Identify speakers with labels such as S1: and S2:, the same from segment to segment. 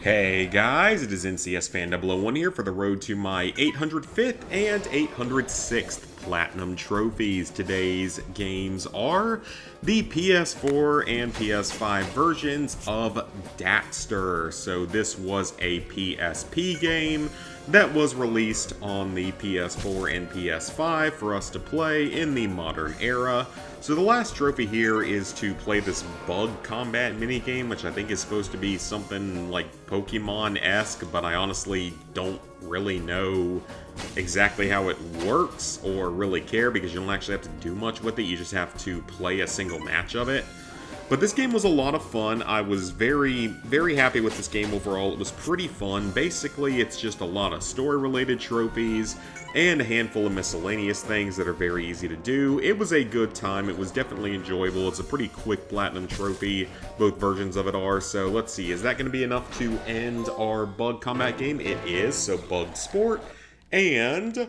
S1: Hey guys, it is NCS Fan 001 here for the road to my 805th and 806th Platinum Trophies. Today's games are the PS4 and PS5 versions of Daxter. So this was a PSP game that was released on the PS4 and PS5 for us to play in the modern era. So the last trophy here is to play this bug combat minigame, which I think is supposed to be something like Pokemon-esque, but I honestly don't really know exactly how it works or really care because you don't actually have to do much with it, you just have to play a single match of it. But this game was a lot of fun. I was very happy with this game overall. It was pretty fun. Basically, it's just a lot of story-related trophies and a handful of miscellaneous things that are very easy to do. It was a good time. It was definitely enjoyable. It's a pretty quick platinum trophy. Both versions of it are. So let's see. Is that going to be enough to end our bug combat game? It is. So bug sport and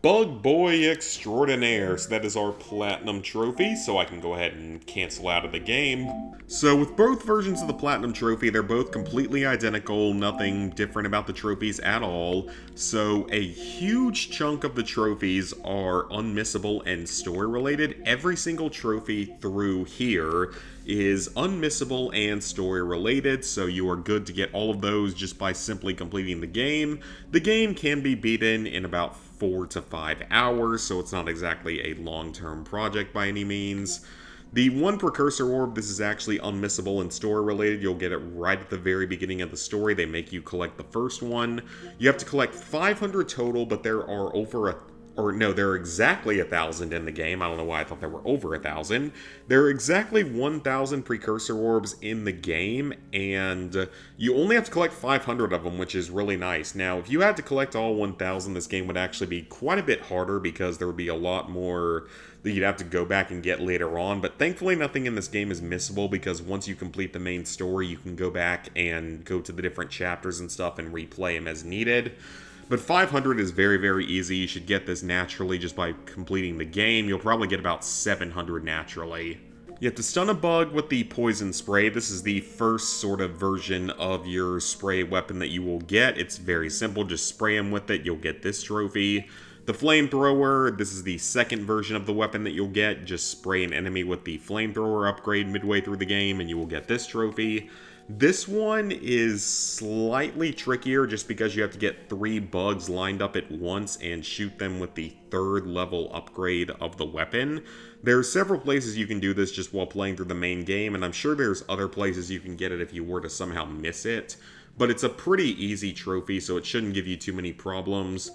S1: Bug Boy Extraordinaire. So that is our Platinum Trophy, so I can go ahead and cancel out of the game. So with both versions of the Platinum Trophy, they're both completely identical, nothing different about the trophies at all. So a huge chunk of the trophies are unmissable and story related. Every single trophy through here is unmissable and story related, so you are good to get all of those just by simply completing the game. The game can be beaten in about 4 to 5 hours, so it's not exactly a long-term project by any means. The one precursor orb, this is actually unmissable and story related. You'll get it right at the very beginning of the story. They make you collect the first one. You have to collect 500 total, but there are there are exactly 1,000 in the game. I don't know why I thought there were over 1,000. There are exactly 1,000 precursor orbs in the game, and you only have to collect 500 of them, which is really nice. Now, if you had to collect all 1,000, this game would actually be quite a bit harder because there would be a lot more that you'd have to go back and get later on, but thankfully nothing in this game is missable because once you complete the main story, you can go back and go to the different chapters and stuff and replay them as needed. But 500 is very easy. You should get this naturally just by completing the game. You'll probably get about 700 naturally. You have to stun a bug with the poison spray. This is the first sort of version of your spray weapon that you will get. It's very simple. Just spray them with it. You'll get this trophy. The flamethrower, this is the second version of the weapon that you'll get. Just spray an enemy with the flamethrower upgrade midway through the game and you will get this trophy. This one is slightly trickier just because you have to get 3 bugs lined up at once and shoot them with the 3rd level upgrade of the weapon. There are several places you can do this just while playing through the main game, and I'm sure there's other places you can get it if you were to somehow miss it. But it's a pretty easy trophy, so it shouldn't give you too many problems.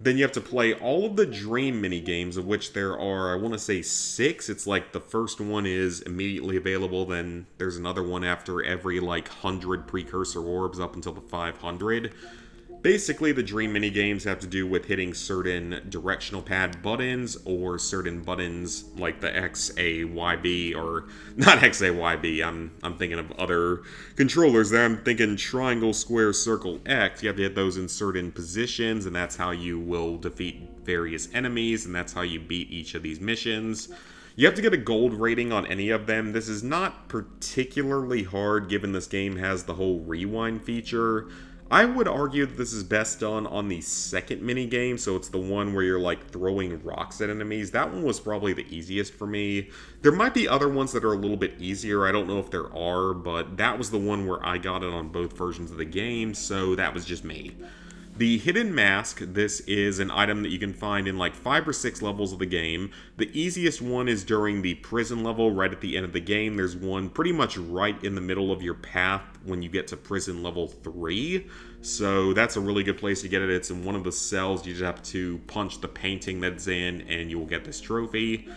S1: Then you have to play all of the dream minigames, of which there are, I want to say 6. It's like the first one is immediately available, then there's another one after every like 100 precursor orbs up until the 500. Basically, the dream minigames have to do with hitting certain directional pad buttons or certain buttons like the X, A, Y, B, or not X, A, Y, B. I'm thinking of other controllers there. I'm thinking triangle, square, circle, X. You have to hit those in certain positions, and that's how you will defeat various enemies, and that's how you beat each of these missions. You have to get a gold rating on any of them. This is not particularly hard given this game has the whole rewind feature. I would argue that this is best done on the second minigame, so it's the one where you're like throwing rocks at enemies. That one was probably the easiest for me. There might be other ones that are a little bit easier, I don't know if there are, but that was the one where I got it on both versions of the game, so that was just me. The Hidden Mask, this is an item that you can find in like 5 or 6 levels of the game. The easiest one is during the prison level right at the end of the game. There's one pretty much right in the middle of your path when you get to prison level 3. So that's a really good place to get it. It's in one of the cells. You just have to punch the painting that's in and you will get this trophy.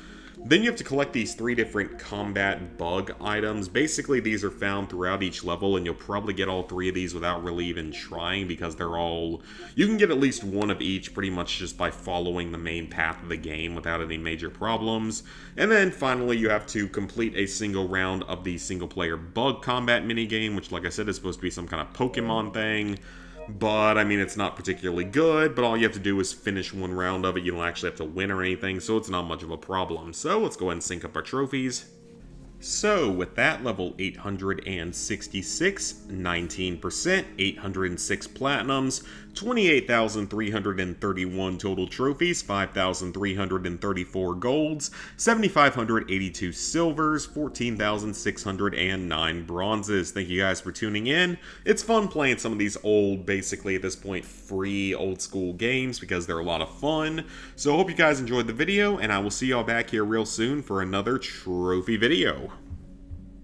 S1: Then you have to collect these 3 different combat bug items. Basically, these are found throughout each level, and you'll probably get all 3 of these without really even trying because they're all... You can get at least one of each pretty much just by following the main path of the game without any major problems. And then finally, you have to complete a single round of the single-player bug combat minigame, which, like I said, is supposed to be some kind of Pokemon thing. But, I mean, it's not particularly good, but all you have to do is finish one round of it. You don't actually have to win or anything, so it's not much of a problem. So, let's go ahead and sync up our trophies. So with that, level 866, 19%, 806 platinums, 28,331 total trophies, 5,334 golds, 7,582 silvers, 14,609 bronzes. Thank you guys for tuning in. It's fun playing some of these old, basically at this point, free old school games because they're a lot of fun. So I hope you guys enjoyed the video, and I will see y'all back here real soon for another trophy video.